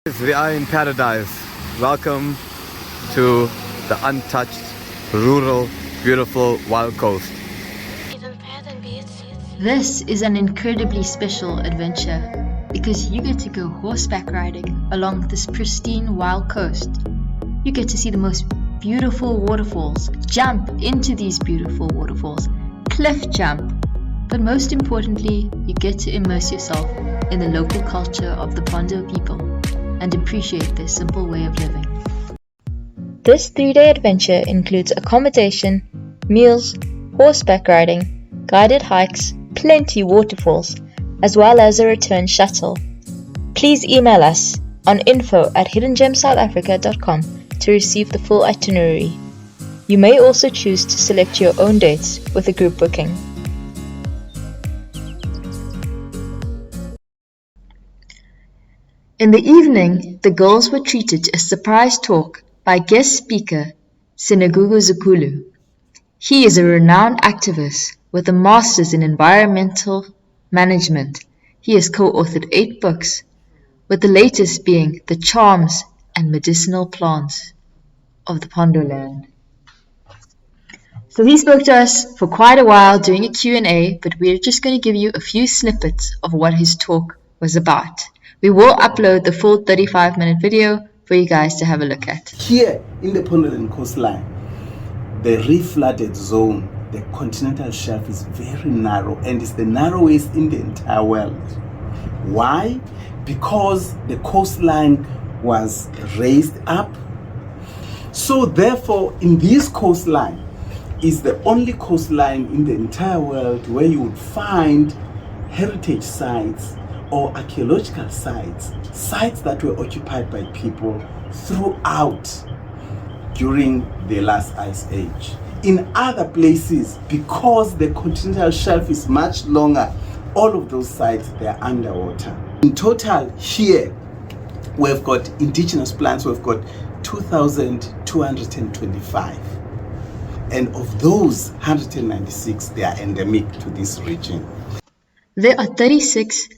We are in paradise. Welcome to the untouched, rural, beautiful wild coast. This is an incredibly special adventure because you get to go horseback riding along this pristine wild coast. You get to see the most beautiful waterfalls, jump into these beautiful waterfalls, cliff jump, but most importantly, you get to immerse yourself in the local culture of the Pondo people and appreciate their simple way of living. This 3-day adventure includes accommodation, meals, horseback riding, guided hikes, plenty waterfalls, as well as a return shuttle. Please email us on info@hiddengemsouthafrica.com to receive the full itinerary. You may also choose to select your own dates with a group booking. In the evening, the girls were treated to a surprise talk by guest speaker Sinegugu Zukulu. He is a renowned activist with a master's in environmental management. He has co-authored 8 books, with the latest being The Charms and Medicinal Plants of the Pondoland. So he spoke to us for quite a while doing a Q&A, but we're just going to give you a few snippets of what his talk was about. We will upload the full 35-minute video for you guys to have a look at. Here in the Pondoland coastline, the reef flooded zone, the continental shelf is very narrow and is the narrowest in the entire world. Why? Because the coastline was raised up. So therefore, in this coastline is the only coastline in the entire world where you would find heritage sites or archaeological sites, sites that were occupied by people throughout during the last ice age. In other places, because the continental shelf is much longer, all of those sites, they are underwater. In total here, we've got indigenous plants, we've got 2,225. And of those, 196, they are endemic to this region. There are 36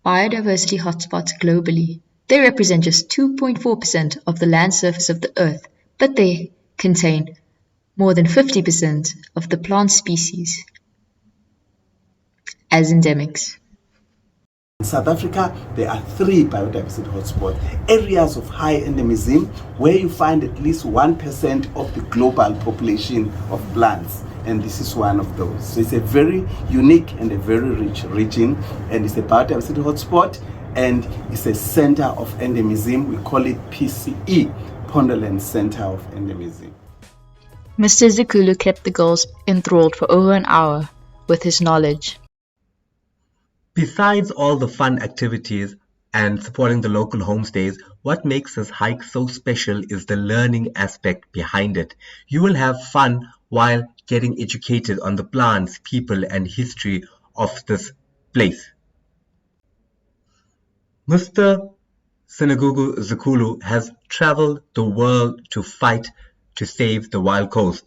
biodiversity hotspots globally. They represent just 2.4% of the land surface of the Earth, but they contain more than 50% of the plant species as endemics. In South Africa, there are 3 biodiversity hotspots, areas of high endemism where you find at least 1% of the global population of plants. And this is one of those. So it's a very unique and a very rich region, and it's a biodiversity hotspot, and it's a center of endemism. We call it PCE, Pondoland Center of Endemism. Mr. Zukulu kept the girls enthralled for over an hour with his knowledge. Besides all the fun activities and supporting the local homestays, what makes this hike so special is the learning aspect behind it. You will have fun while getting educated on the plants, people, and history of this place. Mr. Sinegugu Zikulu has traveled the world to fight to save the wild coast.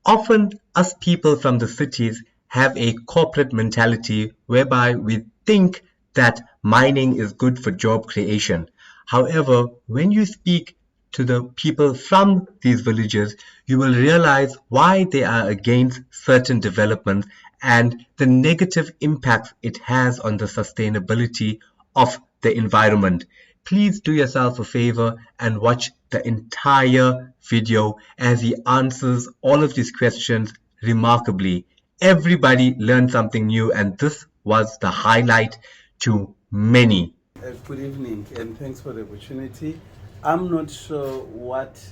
Often, us people from the cities have a corporate mentality whereby we think that mining is good for job creation. However, when you speak to the people from these villages, you will realize why they are against certain developments and the negative impact it has on the sustainability of the environment. Please do yourself a favor and watch the entire video as he answers all of these questions remarkably. Everybody learned something new, and this was the highlight to many. Good evening, and thanks for the opportunity. I'm not sure what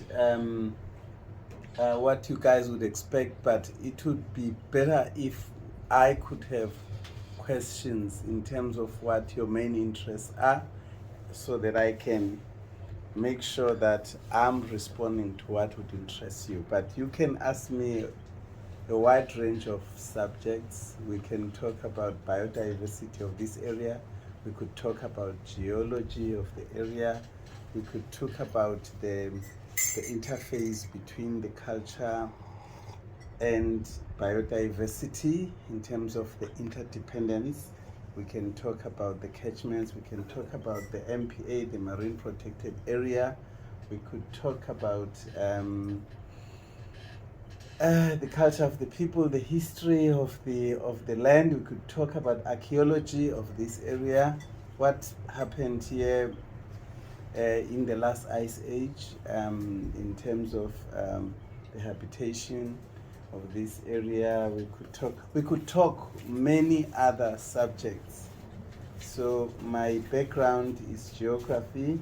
you guys would expect, but it would be better if I could have questions in terms of what your main interests are, so that I can make sure that I'm responding to what would interest you. But you can ask me a wide range of subjects. We can talk about biodiversity of this area. We could talk about geology of the area. We could talk about the interface between the culture and biodiversity in terms of the interdependence. we can talk about the catchments, we can talk about the MPA, the Marine Protected Area, we could talk about the culture of the people, the history of the land. We could talk about archaeology of this area, what happened here in the last ice age in terms of the habitation of this area. We could talk many other subjects. So my background is geography,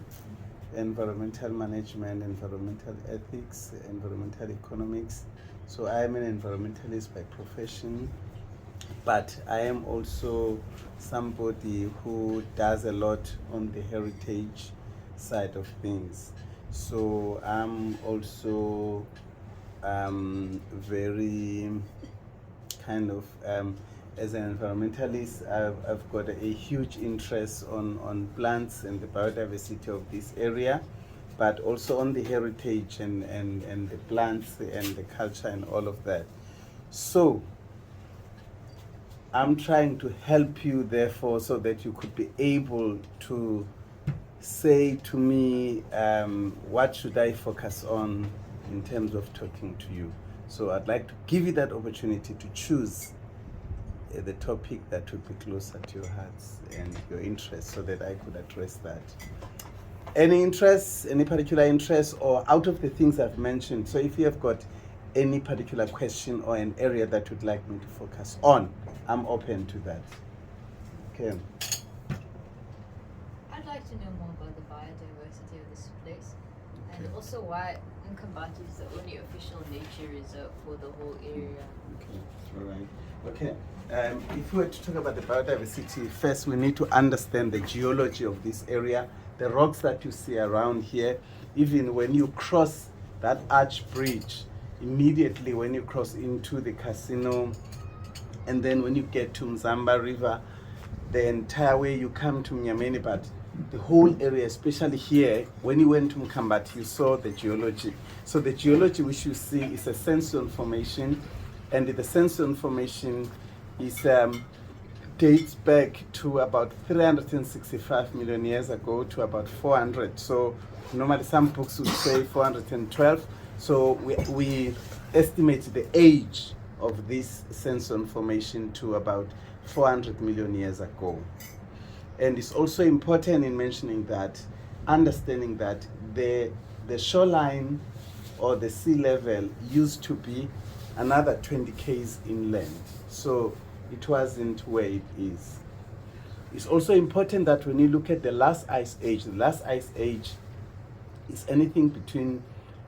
environmental management, environmental ethics, environmental economics. So I am an environmentalist by profession, but I am also somebody who does a lot on the heritage side of things. So I'm also very kind of as an environmentalist, I've got a huge interest on plants and the biodiversity of this area, but also on the heritage and the plants and the culture and all of that. So I'm trying to help you, therefore, so that you could be able to say to me, what should I focus on in terms of talking to you. So I'd like to give you that opportunity to choose the topic that would be closer to your hearts and your interests, so that I could address that. Any interests, any particular interests, or out of the things I've mentioned. So if you have got any particular question or an area that you'd like me to focus on, I'm open to that. Okay. I'd like to know more about the biodiversity of this place, and also why Nkambati is the only official nature reserve for the whole area. Okay, all right. Okay, if we were to talk about the biodiversity, first we need to understand the geology of this area, the rocks that you see around here. Even when you cross that arch bridge, immediately when you cross into the casino, and then when you get to Mzamba River, the entire way you come to Mnyameni, but the whole area, especially here, when you went to Mkambati, you saw the geology. So the geology which you see is a sandstone formation, and the sandstone formation is dates back to about 365 million years ago to about 400. So normally some books would say 412. So we estimate the age of this sandstone formation to about 400 million years ago. And it's also important in mentioning that, understanding that the shoreline or the sea level used to be another 20 k's inland. So it wasn't where it is. It's also important that when you look at the last ice age is anything between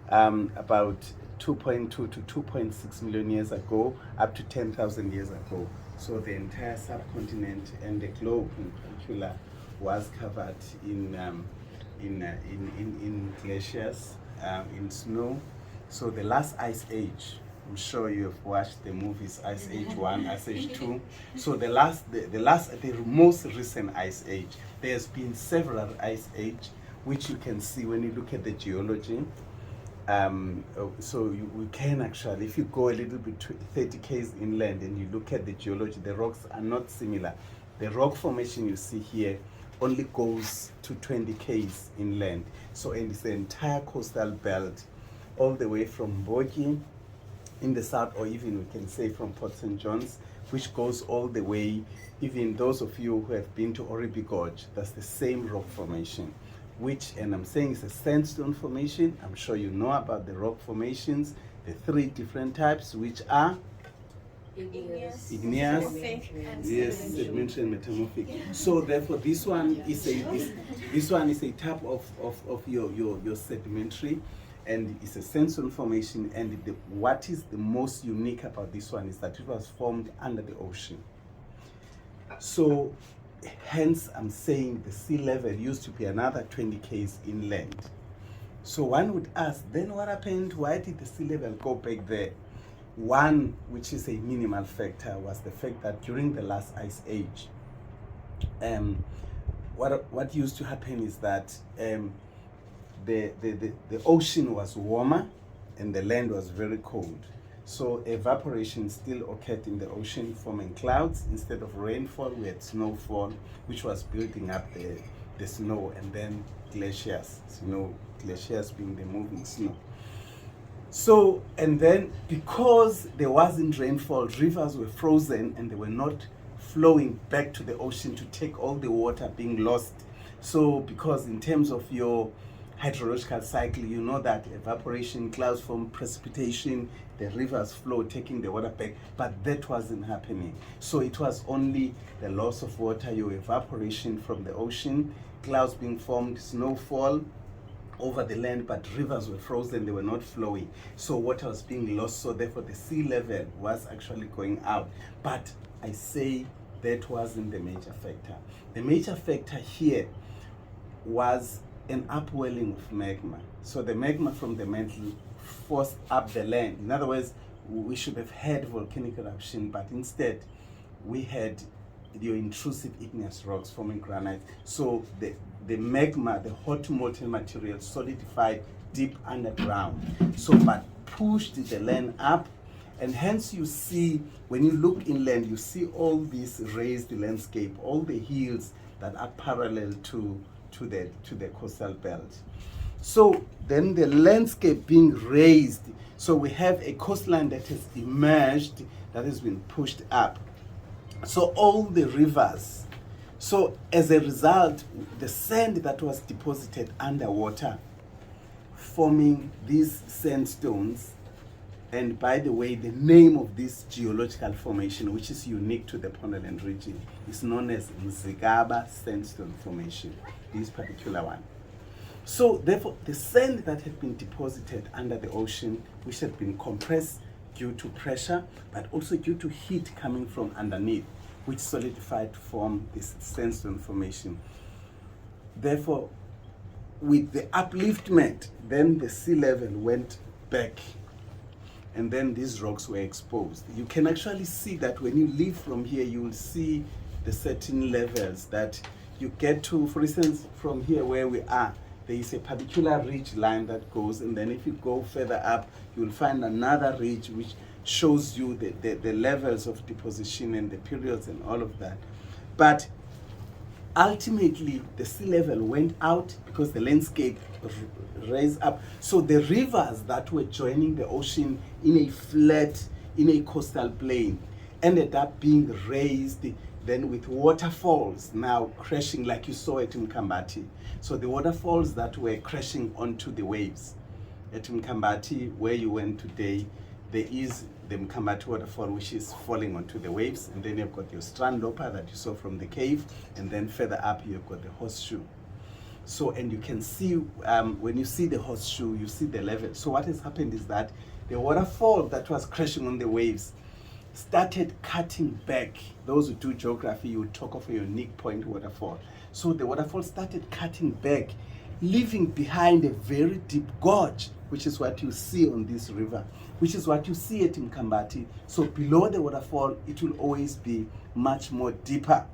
about 2.2 to 2.6 million years ago up to 10,000 years ago. So the entire subcontinent and the globe in particular was covered in glaciers, in snow. So the last ice age, I'm sure you have watched the movies Ice Age 1, Ice Age 2. So the most recent ice age, there's been several ice age, which you can see when you look at the geology. So we can actually, if you go a little bit 30 k's inland and you look at the geology, the rocks are not similar. The rock formation you see here only goes to 20 k's inland. So and it's the entire coastal belt, all the way from Mbogi in the south, or even we can say from Port St. John's, which goes all the way, even those of you who have been to Oribi Gorge, that's the same rock formation. Which, and I'm saying it's a sandstone formation. I'm sure you know about the rock formations, the three different types, which are igneous, yes, sedimentary and metamorphic. So therefore, this one is a type of your sedimentary, and it's a sandstone formation. And what is the most unique about this one is that it was formed under the ocean. So hence I'm saying the sea level used to be another 20 k's inland. So one would ask, then what happened? Why did the sea level go back there? One, which is a minimal factor, was the fact that during the last ice age, what used to happen is that the ocean was warmer and the land was very cold. So evaporation still occurred in the ocean, forming clouds. Instead of rainfall, we had snowfall, which was building up the snow, and then glaciers, glaciers being the moving snow. So, and then because there wasn't rainfall, rivers were frozen and they were not flowing back to the ocean to take all the water being lost. So, because in terms of your hydrological cycle, you know that evaporation, clouds form, precipitation, the rivers flow, taking the water back, but that wasn't happening. So it was only the loss of water, your evaporation from the ocean, clouds being formed, snowfall over the land, but rivers were frozen, they were not flowing. So water was being lost, so therefore the sea level was actually going out. But I say that wasn't the major factor. The major factor here was an upwelling of magma. So the magma from the mantle forced up the land. In other words, we should have had volcanic eruption, but instead we had your intrusive igneous rocks forming granite. So the magma, the hot molten material, solidified deep underground. So but pushed the land up, and hence you see, when you look inland, you see all this raised landscape, all the hills that are parallel to the coastal belt. So then the landscape being raised, so we have a coastline that has emerged, that has been pushed up. So all the rivers, so as a result, the sand that was deposited underwater, forming these sandstones, and by the way, the name of this geological formation, which is unique to the Pondoland region, is known as Mzigaba Sandstone Formation, this particular one. So therefore, the sand that had been deposited under the ocean, which had been compressed due to pressure, but also due to heat coming from underneath, which solidified to form this sandstone formation. Therefore, with the upliftment, then the sea level went back, and then these rocks were exposed. You can actually see that when you leave from here, you will see the certain levels that you get to. For instance, from here where we are, there is a particular ridge line that goes, and then if you go further up, you will find another ridge which shows you the levels of deposition and the periods and all of that. But ultimately, the sea level went out because the landscape raised up. So the rivers that were joining the ocean in a flat, in a coastal plain, ended up being raised then with waterfalls now crashing like you saw at Mkambati. So the waterfalls that were crashing onto the waves. At Mkambati, where you went today, there is the Mkambati waterfall, which is falling onto the waves, and then you've got your strandloper that you saw from the cave, and then further up you've got the horseshoe. So, and you can see, when you see the horseshoe, you see the level. So what has happened is that the waterfall that was crashing on the waves started cutting back. Those who do geography, you would talk of a unique point waterfall. So the waterfall started cutting back, leaving behind a very deep gorge, which is what you see on this river, which is what you see at Mkambati. So below the waterfall, it will always be much more deeper.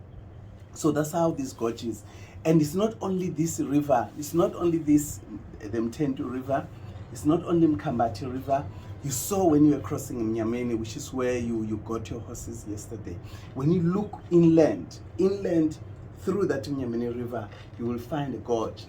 So that's how this gorge is. And it's not only this river, it's not only this, the Mtentu river, it's not only Mkambati river. You saw when you were crossing Mnyameni, which is where you got your horses yesterday. When you look inland through that Mnyameni river, you will find a gorge.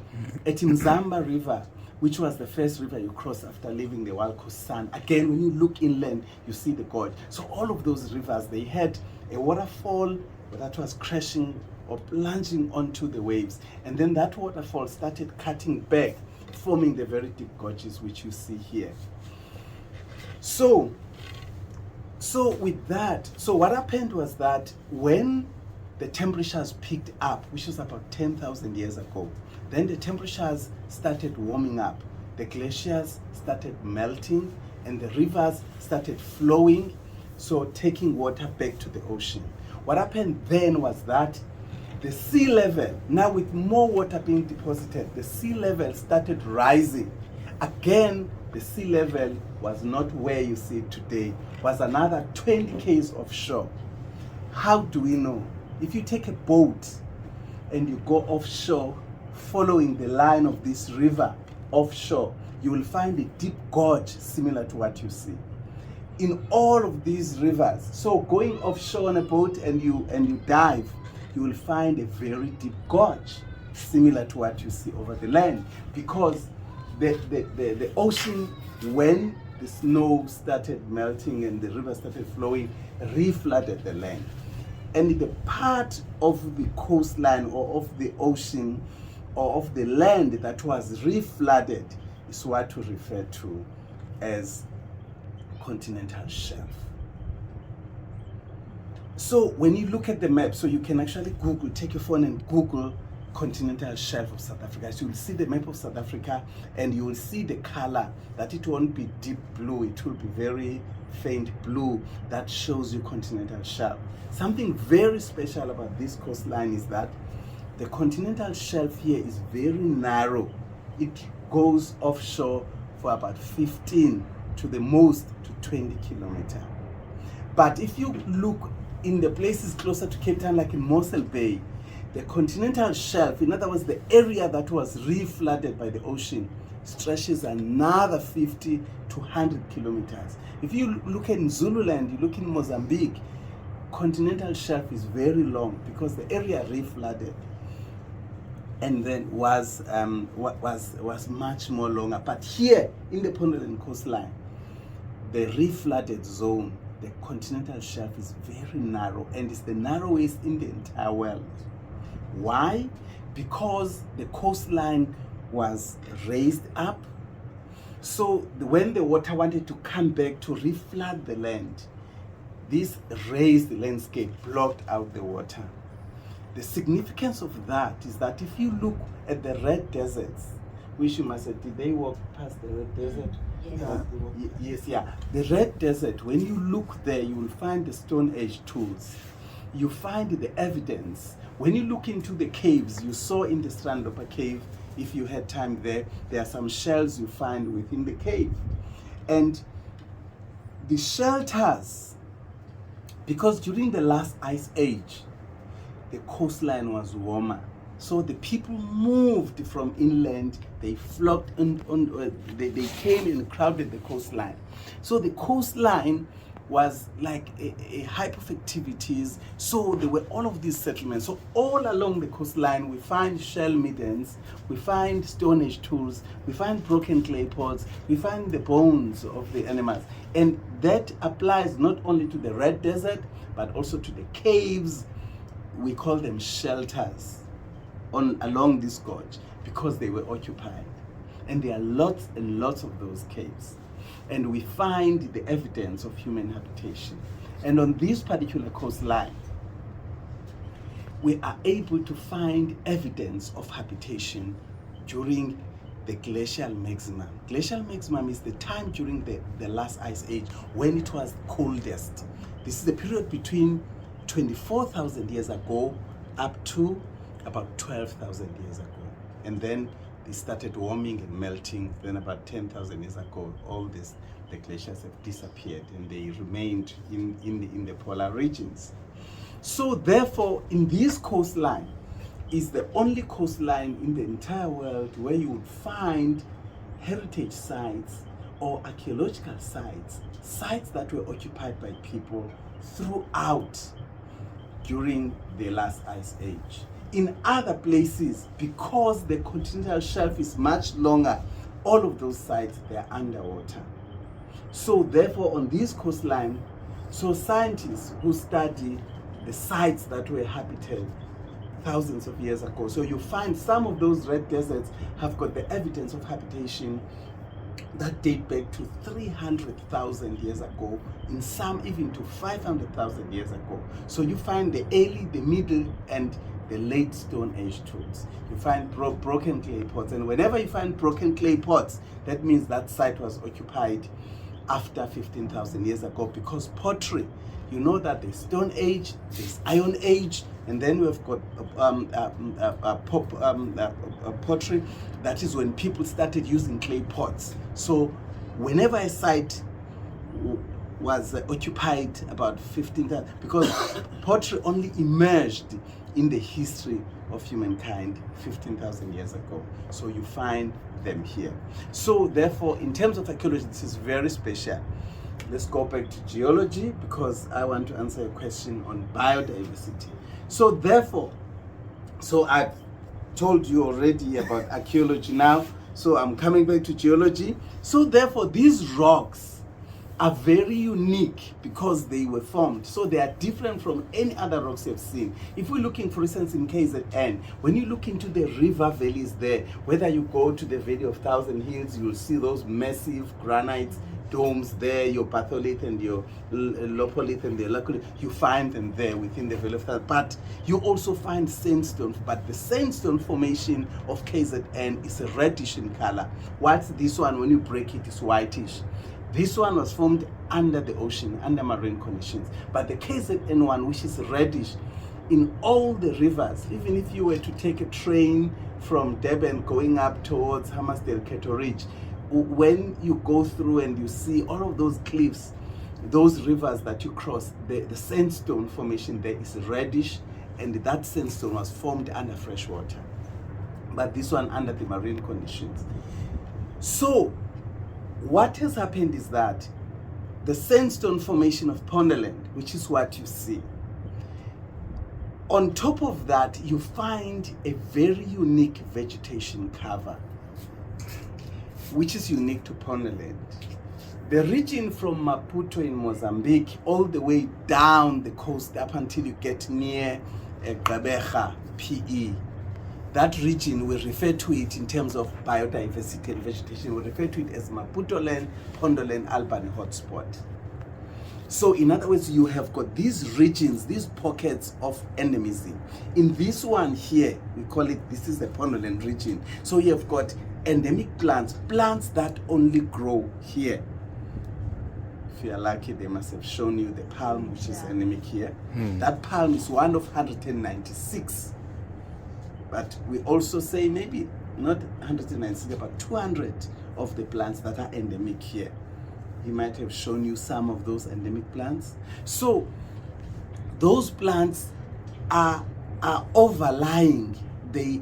At Mzamba river, which was the first river you cross after leaving the Wild Coast Sun, again, when you look inland, you see the gorge. So all of those rivers, they had a waterfall that was crashing or plunging onto the waves. And then that waterfall started cutting back, forming the very deep gorges which you see here. So with that, so what happened was that when the temperatures picked up, which was about 10,000 years ago, then the temperatures started warming up. The glaciers started melting and the rivers started flowing, so taking water back to the ocean. What happened then was that the sea level, now with more water being deposited, the sea level started rising. Again, the sea level was not where you see it today, was another 20 k's offshore. How do we know? If you take a boat and you go offshore, following the line of this river offshore, you will find a deep gorge similar to what you see. in all of these rivers. So going offshore on a boat and you dive, you will find a very deep gorge, similar to what you see over the land, because the ocean, when the snow started melting and the river started flowing, reflooded the land. And the part of the coastline or of the ocean or of the land that was reflooded is what we refer to as continental shelf. So when you look at the map, so you can actually Google, take your phone and Google continental shelf of South Africa. So you'll see the map of South Africa and you will see the color, that it won't be deep blue, it will be very faint blue, that shows you continental shelf. Something very special about this coastline is that the continental shelf here is very narrow. It goes offshore for about 15 to the most to 20 kilometers. But if you look in the places closer to Cape Town, like in Mossel Bay, the continental shelf, in other words, the area that was reflooded by the ocean, stretches another 50 to 100 kilometers. If you look at Zululand, you look in Mozambique, continental shelf is very long because the area reflooded and then was much more longer. But here in the Pondoland coastline, the reflooded zone, the continental shelf is very narrow, and it's the narrowest in the entire world. Why? Because the coastline was raised up. So when the water wanted to come back to reflood the land, this raised landscape blocked out the water. The significance of that is that if you look at the red deserts, which you must say, did they walk past the red desert? Yes, yeah. The red desert, when you look there, you will find the Stone Age tools. You find the evidence. When you look into the caves, you saw in the Strandloper cave, if you had time there are some shells you find within the cave. And the shelters, because during the last ice age, the coastline was warmer. So the people moved from inland, they flocked, they came and crowded the coastline. So the coastline was like a hype of activities. So there were all of these settlements. So all along the coastline, we find shell middens, we find Stone Age tools, we find broken clay pots, we find the bones of the animals. And that applies not only to the red desert, but also to the caves. We call them shelters along this gorge because they were occupied. And there are lots and lots of those caves. And we find the evidence of human habitation. And on this particular coastline, we are able to find evidence of habitation during the glacial maximum. Glacial maximum is the time during the last ice age when it was coldest. This is the period between 24,000 years ago up to about 12,000 years ago. And then they started warming and melting. Then about 10,000 years ago, the glaciers have disappeared and they remained in the polar regions. So therefore, in this coastline is the only coastline in the entire world where you would find heritage sites or archaeological sites, sites that were occupied by people throughout during the last ice age. In other places, because the continental shelf is much longer, all of those sites, they are underwater. So therefore, on this coastline, so scientists who study the sites that were habited thousands of years ago, so you find some of those red deserts have got the evidence of habitation that date back to 300,000 years ago, in some even to 500,000 years ago. So you find the early, the middle, and the late Stone Age tools. You find broken clay pots, and whenever you find broken clay pots, that means that site was occupied after 15,000 years ago, because pottery, you know that there's Stone Age, there's Iron Age, and then we've got pottery. That is when people started using clay pots. So whenever a site was occupied about 15,000, because pottery only emerged in the history of humankind 15,000 years ago. So you find them here. So therefore, in terms of archaeology, this is very special. let's go back to geology because I want to answer a question on biodiversity. So therefore, so I've told you already about archaeology now, so I'm coming back to geology. So therefore, these rocks are very unique because they were formed. So they are different from any other rocks you've seen. If we're looking, for instance, in KZN, when you look into the river valleys there, whether you go to the Valley of Thousand Hills, you'll see those massive granite domes there, your batholith and your lopolith and the laccolith, you find them there within the Valley of Thousand. But you also find sandstone, but the sandstone formation of KZN is a reddish in color. Whilst this one, when you break it, is whitish. This one was formed under the ocean, under marine conditions. But the KZN one, which is reddish, in all the rivers, even if you were to take a train from Durban going up towards Hammarsdale, Keto Ridge, when you go through and you see all of those cliffs, those rivers that you cross, the sandstone formation there is reddish, and that sandstone was formed under fresh water. But this one under the marine conditions. So, what has happened is that the sandstone formation of Pondoland, which is what you see, on top of that, you find a very unique vegetation cover, which is unique to Pondoland. The region from Maputo in Mozambique all the way down the coast up until you get near Gqeberha, PE, that region, we refer to it in terms of biodiversity and vegetation, we refer to it as Maputoland, Pondoland, Albany hotspot. So in other words, you have got these regions, these pockets of endemism. In this one here, we call it, this is the Pondoland region. So you have got endemic plants, plants that only grow here. If you are lucky, they must have shown you the palm, which is endemic here. That palm is one of 196. But we also say maybe not 196, but 200 of the plants that are endemic here. He might have shown you some of those endemic plants. So those plants are overlying. They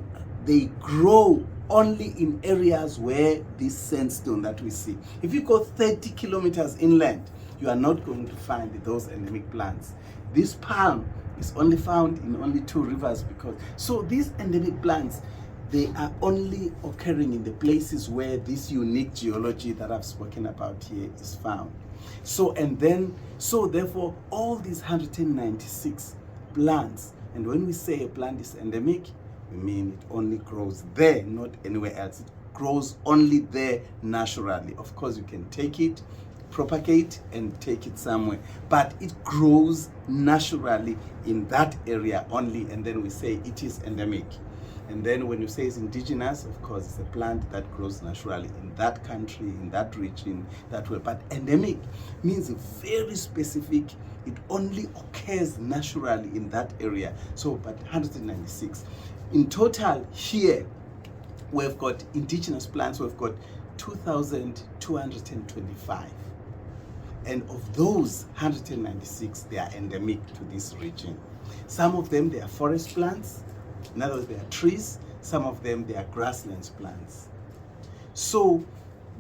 grow only in areas where this sandstone that we see. If you go 30 kilometers inland, you are not going to find those endemic plants. This palm is only found in only 2 rivers because, so these endemic plants, they are only occurring in the places where this unique geology that I've spoken about here is found. So, and then, so therefore, all these 196 plants, and when we say a plant is endemic, we mean it only grows there, not anywhere else. It grows only there naturally. Of course, you can take it, propagate and take it somewhere, but it grows naturally in that area only, and then we say it is endemic. And then when you say it's indigenous, of course it's a plant that grows naturally in that country, in that region, that way. But endemic means very specific, it only occurs naturally in that area. So, but 196 in total here, we've got indigenous plants, we've got 2,225. And of those 196, they are endemic to this region. Some of them, they are forest plants. In other words, they are trees. Some of them, they are grasslands plants. So,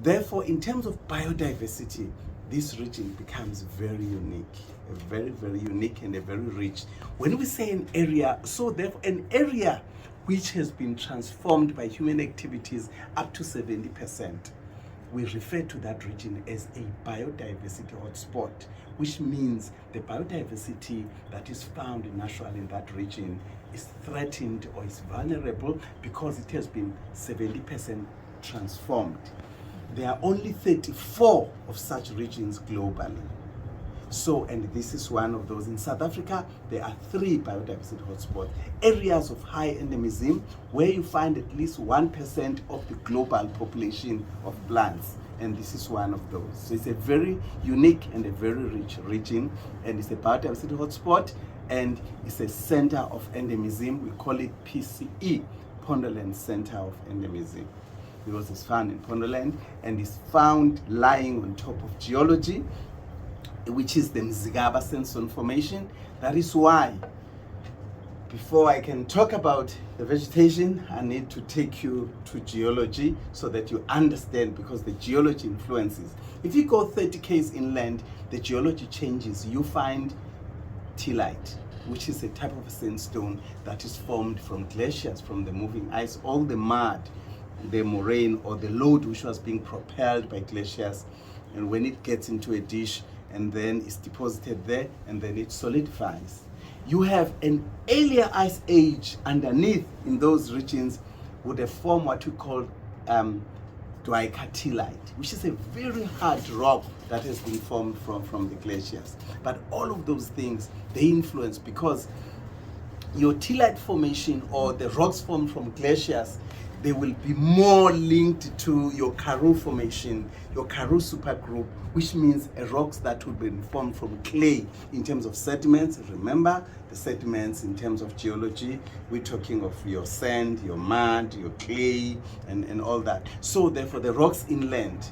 therefore, in terms of biodiversity, this region becomes very unique, very, very unique and a very rich. When we say an area, so therefore, an area which has been transformed by human activities up to 70%. We refer to that region as a biodiversity hotspot, which means the biodiversity that is found naturally in that region is threatened or is vulnerable because it has been 70% transformed. There are only 34 of such regions globally. So, and this is one of those. In South Africa, there are 3 biodiversity hotspots, areas of high endemism, where you find at least 1% of the global population of plants. And this is one of those. So it's a very unique and a very rich region, and it's a biodiversity hotspot, and it's a center of endemism. We call it PCE, Pondoland Center of Endemism, because it's found in Pondoland and is found lying on top of geology, which is the Mzigaba sandstone formation. That is why before I can talk about the vegetation, I need to take you to geology so that you understand, because the geology influences. If you go 30 km inland, the geology changes. You find tillite, which is a type of sandstone that is formed from glaciers, from the moving ice, all the mud, the moraine or the load which was being propelled by glaciers, and when it gets into a dish and then is deposited there and then it solidifies. You have an earlier ice age underneath in those regions would have formed what we call duicatillite, which is a very hard rock that has been formed from the glaciers. But all of those things, they influence, because your tillite formation or the rocks formed from glaciers, they will be more linked to your Karoo formation, your Karoo supergroup, which means rocks that would be formed from clay in terms of sediments. Remember, the sediments in terms of geology, we're talking of your sand, your mud, your clay, and all that. So therefore, the rocks inland,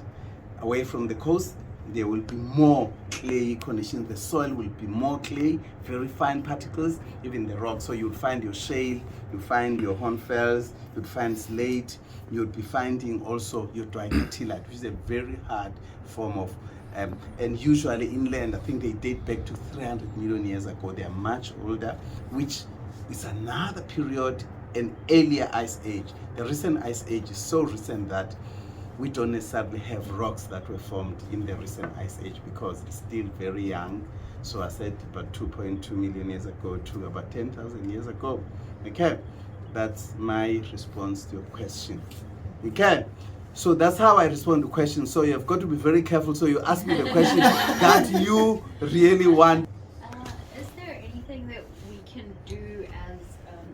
away from the coast, there will be more clay conditions. The soil will be more clay, very fine particles, even the rock. So you'll find your shale, you'll find your hornfels, you'll find slate, you'll be finding also your duicatillite, which is a very hard form of, and usually inland, I think they date back to 300 million years ago. They are much older, which is another period, an earlier ice age. The recent ice age is so recent that we don't necessarily have rocks that were formed in the recent ice age because it's still very young. So I said about 2.2 million years ago to about 10,000 years ago. Okay, that's my response to your question. Okay, so that's how I respond to questions. So you've got to be very careful. So you ask me the question that you really want. Is there anything that we can do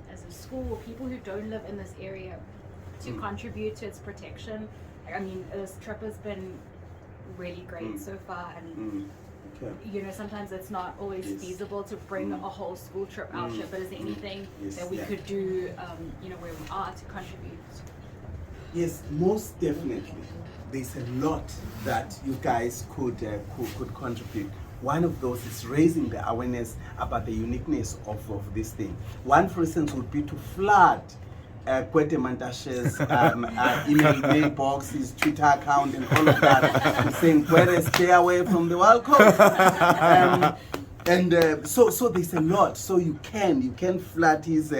as a school, or people who don't live in this area, to contribute to its protection? I mean, this trip has been really great so far, and Okay. you know, sometimes it's not always feasible to bring a whole school trip out here, but is there anything that we could do, you know, where we are to contribute? Yes, most definitely. There's a lot that you guys could contribute. One of those is raising the awareness about the uniqueness of this thing. One, for instance, would be to flood Kwete Mantash's email mailbox, his Twitter account, and all of that, saying, Kwete, stay away from the wild coast. So there's a lot. So you can flood his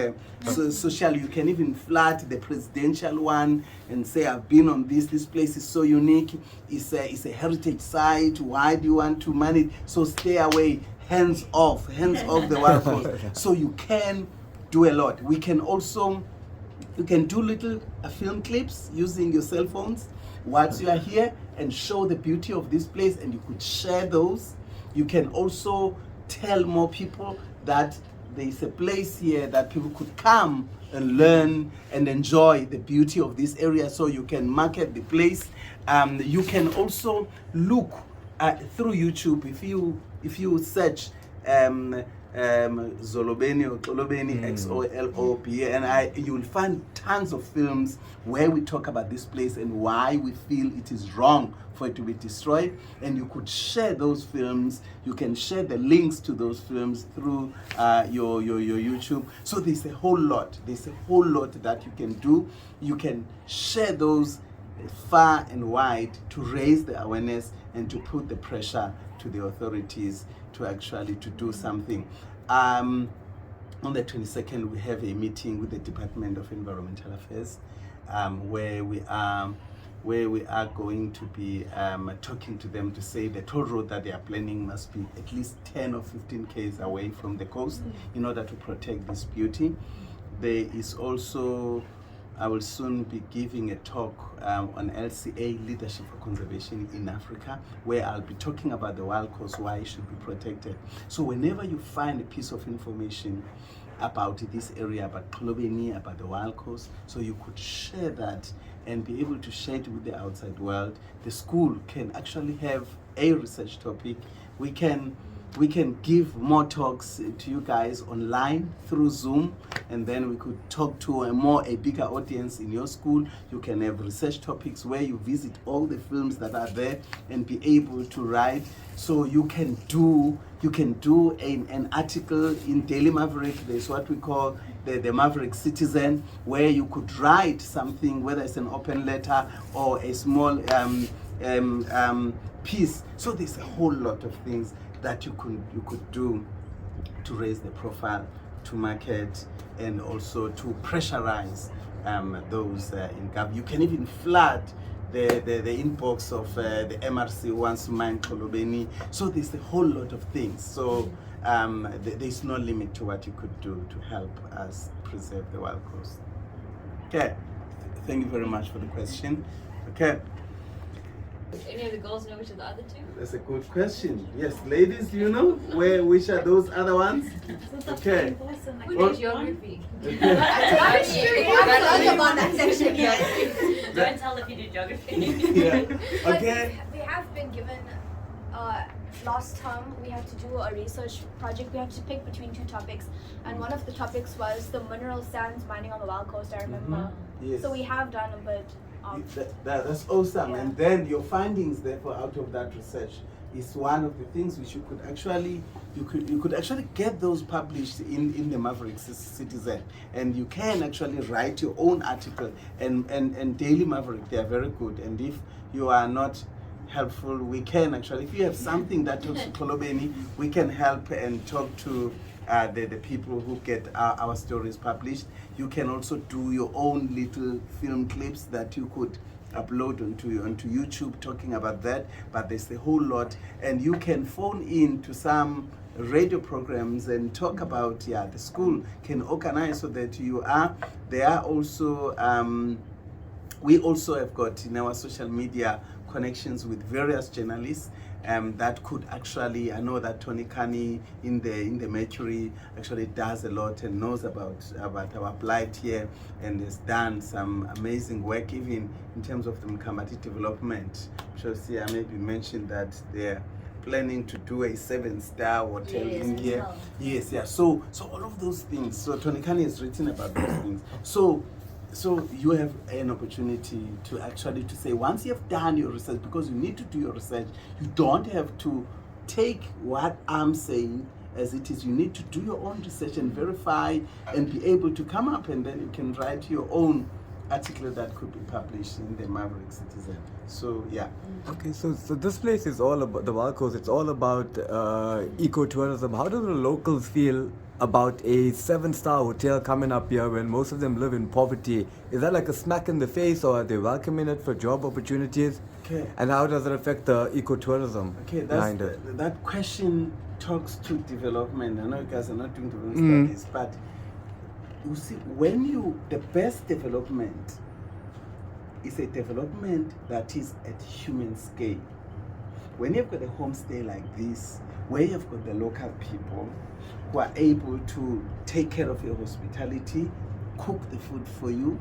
social, you can even flood the presidential one and say, I've been on this place is so unique, it's a heritage site, why do you want to manage? So stay away, hands off the wild coast. So you can do a lot. We can also, you can do little film clips using your cell phones whilst you are here and show the beauty of this place, and you could share those. You can also tell more people that there is a place here that people could come and learn and enjoy the beauty of this area, so you can market the place. You can also look through YouTube. If you search Zolobeni or Xolobeni, XOLOB, and you will find tons of films where we talk about this place and why we feel it is wrong for it to be destroyed. And you could share those films. You can share the links to those films through your YouTube. So there's a whole lot. There's a whole lot that you can do. You can share those far and wide to raise the awareness and to put the pressure to the authorities to actually to do something. On the 22nd, we have a meeting with the Department of Environmental Affairs, where we are going to be talking to them to say the toll road that they are planning must be at least 10 or 15 km away from the coast in order to protect this beauty. There is also, I will soon be giving a talk on LCA, Leadership for Conservation in Africa, where I'll be talking about the wild coast, why it should be protected. So whenever you find a piece of information about this area, about Xolobeni, about the wild coast, so you could share that and be able to share it with the outside world. The school can actually have a research topic. We can we can give more talks to you guys online through Zoom, and then we could talk to a bigger audience in your school. You can have research topics where you visit all the films that are there and be able to write. So you can do an article in Daily Maverick. There's what we call the Maverick Citizen, where you could write something, whether it's an open letter or a small piece. So there's a whole lot of things that you could do to raise the profile, to market, and also to pressurize those in government. You can even flood the inbox of the MRC who wants to mine Kolobeni. So there's a whole lot of things. So there's no limit to what you could do to help us preserve the wild coast. Okay, thank you very much for the question. Okay. Any of the girls know which are the other two? That's a good question. Yes, ladies, do you know which are those other ones? Okay. Who did geography? Okay. Don't tell if you do geography. Yeah. Okay. We have been given last term we had to do a research project. We had to pick between two topics, and one of the topics was the mineral sands mining on the wild coast. I remember. Yes. So we have done a bit. That's awesome. Yeah. And then your findings, therefore, out of that research is one of the things which you could actually get those published in the Maverick Citizen, and you can actually write your own article. And Daily Maverick, they are very good. And if you are not helpful, we can actually, if you have something that talks to Kolobeni, we can help and talk to the people who get our stories published. You can also do your own little film clips that you could upload onto YouTube talking about that, but there's a whole lot. And you can phone in to some radio programs and talk about, the school can organize so that there are also, we also have got in our social media connections with various journalists that could actually, I know that Tony Kani in the Mercury actually does a lot and knows about our plight here, and has done some amazing work even in terms of the Mkambati development. Chelsea, I maybe mentioned that they're planning to do a 7-star hotel in here. Yes, yeah. So all of those things. So Tony Kani has written about those things. So you have an opportunity to actually to say, once you have done your research, because you need to do your research, you don't have to take what I'm saying as it is. You need to do your own research and verify and be able to come up, and then you can write your own article that could be published in the Maverick Citizen. So yeah. Okay, so this place is all about the wild coast. It's all about ecotourism. How do the locals feel about a 7-star hotel coming up here when most of them live in poverty? Is that like a smack in the face, or are they welcoming it for job opportunities? Okay. And how does it affect the ecotourism behind it? That question talks to development. I know you guys are not doing development studies, but you see, the best development is a development that is at human scale. When you've got a homestay like this, where you've got the local people who are able to take care of your hospitality, cook the food for you,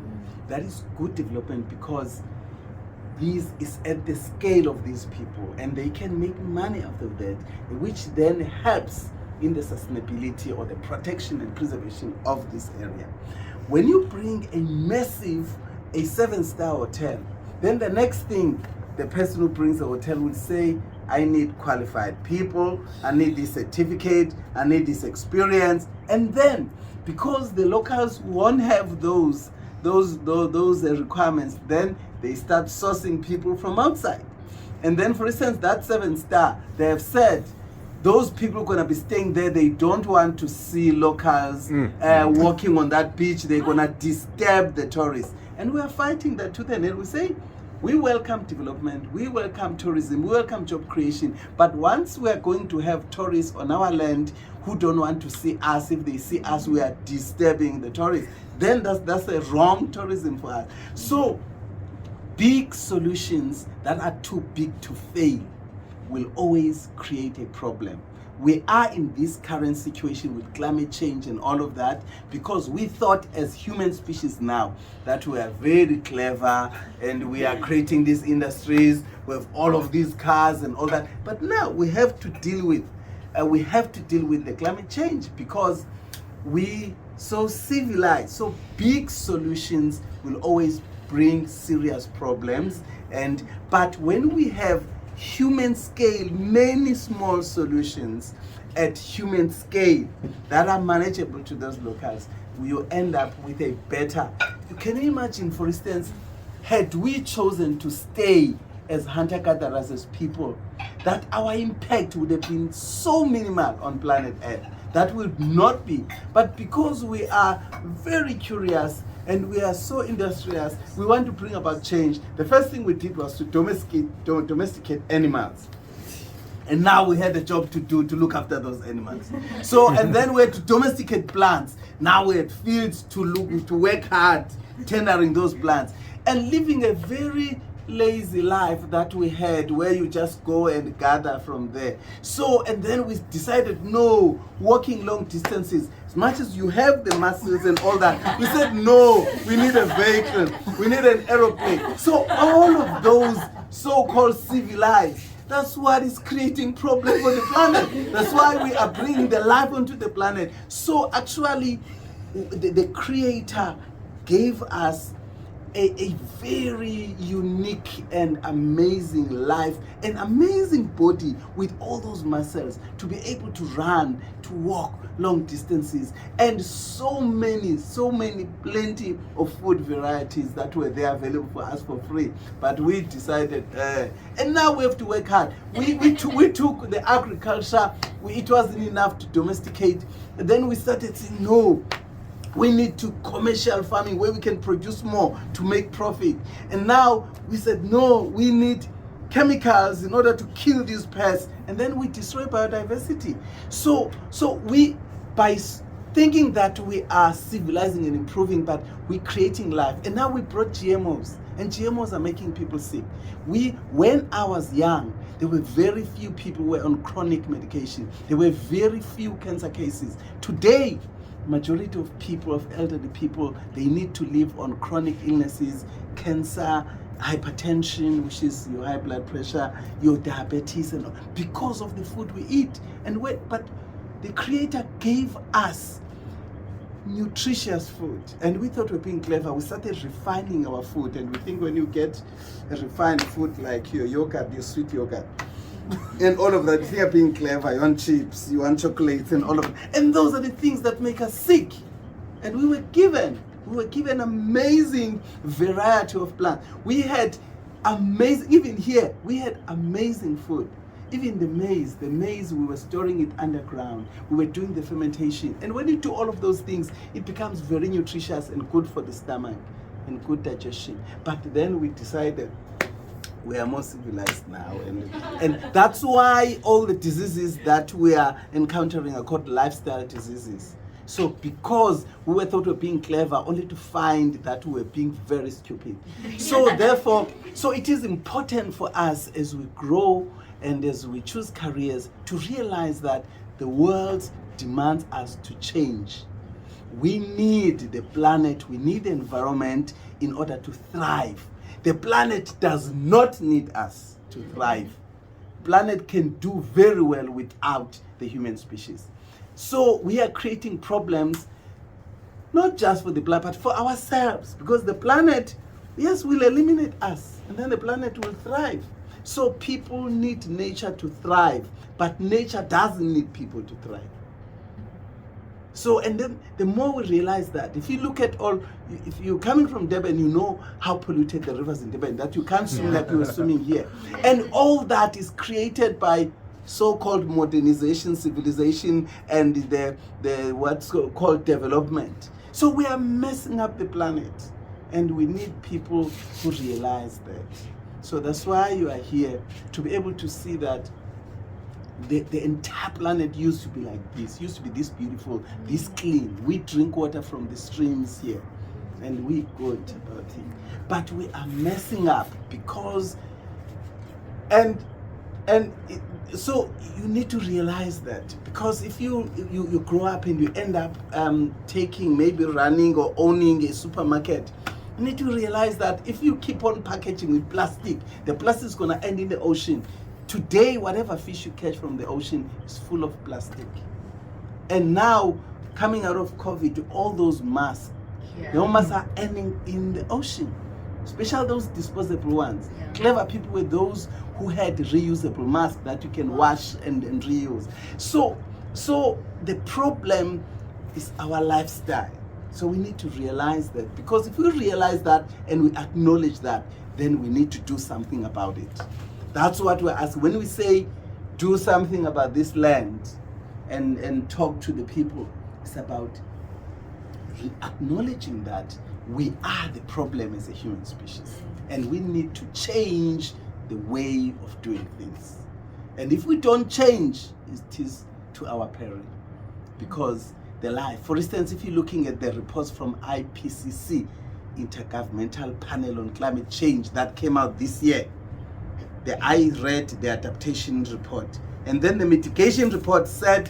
that is good development, because this is at the scale of these people and they can make money out of that, which then helps in the sustainability or the protection and preservation of this area. When you bring a 7-star hotel, then the next thing the person who brings the hotel will say, I need qualified people, I need this certificate, I need this experience. And then, because the locals won't have those requirements, then they start sourcing people from outside. And then, for instance, that 7-star, they have said, those people are going to be staying there, they don't want to see locals walking on that beach, they're going to disturb the tourists. And we are fighting that tooth and nail. We say, we welcome development, we welcome tourism, we welcome job creation, but once we are going to have tourists on our land who don't want to see us, if they see us, we are disturbing the tourists, then that's a wrong tourism for us. So, big solutions that are too big to fail will always create a problem. We are in this current situation with climate change and all of that because we thought as human species now that we are very clever and we are creating these industries with all of these cars and all that. But now we have to deal with we have to deal with the climate change because we so civilized, so big solutions will always bring serious problems. But when we have human scale, many small solutions at human scale that are manageable to those locals, we will end up with a better. You can imagine, for instance, had we chosen to stay as hunter-gatherers, as people, that our impact would have been so minimal on planet Earth. That would not be. But because we are very curious and we are so industrious, we want to bring about change. The first thing we did was to domesticate animals. And now we had a job to do to look after those animals. So, and then we had to domesticate plants. Now we had fields to work hard, tendering those plants. And living a very lazy life that we had, where you just go and gather from there. So, and then we decided, no, walking long distances, as much as you have the muscles and all that, we said, no, we need a vehicle, we need an aeroplane. So all of those so-called civilized, that's what is creating problems for the planet. That's why we are bringing the life onto the planet. So actually, the Creator gave us a very unique and amazing life, an amazing body with all those muscles to be able to run, to walk long distances, and so many, plenty of food varieties that were there available for us for free. But we decided, and now we have to work hard. We took the agriculture, it wasn't enough to domesticate, and then we started saying, no, we need to commercial farming where we can produce more to make profit. And now we said, no, we need chemicals in order to kill these pests. And then we destroy biodiversity. So we, by thinking that we are civilizing and improving, but we're creating life. And now we brought GMOs. And GMOs are making people sick. When I was young, there were very few people who were on chronic medication. There were very few cancer cases. Today, majority of people, of elderly people, they need to live on chronic illnesses, cancer, hypertension, which is your high blood pressure, your diabetes, and all, because of the food we eat. But the Creator gave us nutritious food, and we thought we were being clever. We started refining our food, and we think when you get a refined food like your yogurt, your sweet yogurt, and all of that, if you're being clever, you want chips, you want chocolates, and all of that. And those are the things that make us sick. And we were given amazing variety of plants. We had amazing, even here, we had amazing food. Even the maize, we were storing it underground. We were doing the fermentation. And when you do all of those things, it becomes very nutritious and good for the stomach and good digestion. But then we decided, we are more civilized now, and that's why all the diseases that we are encountering are called lifestyle diseases. So because we thought we were being clever, only to find that we were being very stupid. So therefore, it is important for us as we grow and as we choose careers to realize that the world demands us to change. We need the planet, we need the environment in order to thrive. The planet does not need us to thrive. Planet can do very well without the human species. So we are creating problems, not just for the planet, but for ourselves. Because the planet, yes, will eliminate us, and then the planet will thrive. So people need nature to thrive, but nature doesn't need people to thrive. So, and then the more we realize that, if you look at if you're coming from Durban, you know how polluted the rivers in Durban, that you can't swim like you were swimming here. And all that is created by so-called modernization, civilization, and the what's called development. So we are messing up the planet, and we need people who realize that. So that's why you are here, to be able to see that the entire planet used to be like this, used to be this beautiful, this clean. We drink water from the streams here, and we good about it. But we are messing up because, so you need to realize that, because if you grow up and you end up maybe running or owning a supermarket, you need to realize that if you keep on packaging with plastic, the plastic is going to end in the ocean. Today, whatever fish you catch from the ocean is full of plastic. And now, coming out of COVID, all those masks, the masks are ending in the ocean, especially those disposable ones. Yeah. Clever people were those who had reusable masks that you can wash and reuse. So the problem is our lifestyle. So we need to realize that, because if we realize that and we acknowledge that, then we need to do something about it. That's what we're asking. When we say do something about this land and talk to the people, it's about acknowledging that we are the problem as a human species, and we need to change the way of doing things. And if we don't change, it is to our peril, because the life, for instance, if you're looking at the reports from IPCC, Intergovernmental Panel on Climate Change, that came out this year, I read the adaptation report, and then the mitigation report said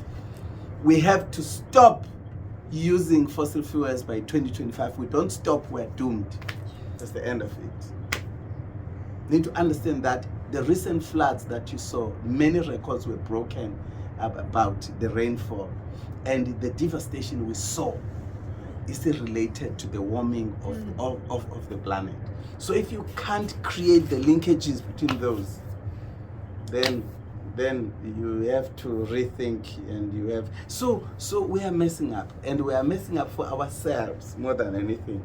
we have to stop using fossil fuels by 2025. We don't stop, we're doomed. That's the end of it. You need to understand that the recent floods that you saw, many records were broken about the rainfall, and the devastation we saw is still related to the warming of the planet. So if you can't create the linkages between those, then you have to rethink, and you have so we are messing up, and we are messing up for ourselves more than anything.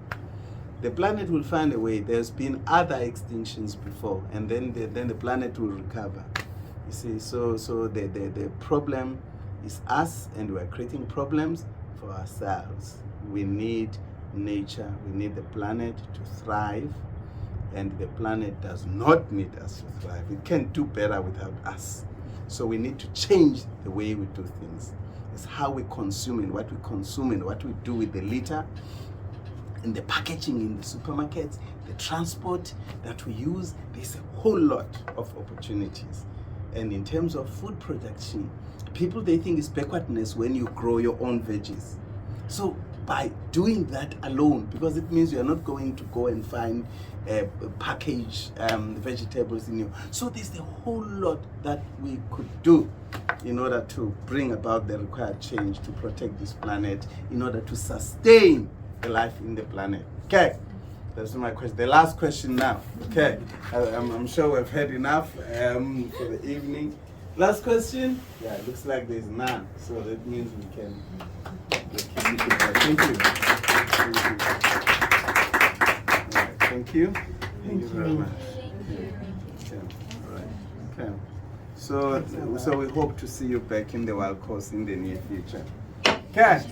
The planet will find a way. There's been other extinctions before, and then the planet will recover. You see, so the problem is us, and we are creating problems for ourselves. We need nature, we need the planet to thrive, and the planet does not need us to thrive. It can do better without us. So we need to change the way we do things. It's how we consume, and what we consume, and what we do with the litter, and the packaging in the supermarkets, the transport that we use. There's a whole lot of opportunities. And in terms of food production, people, they think it's backwardness when you grow your own veggies. So by doing that alone, because it means you are not going to go and find packaged vegetables in you. So there's a whole lot that we could do in order to bring about the required change to protect this planet, in order to sustain the life in the planet. Okay, that's my question. The last question now. Okay, I'm sure we've had enough for the evening. Last question? Yeah, it looks like there's none. So that means we can thank you. Thank you. Right, thank you. Thank you very much. Okay. All right. Okay. So we hope to see you back in the Wild Coast in the near future. Okay.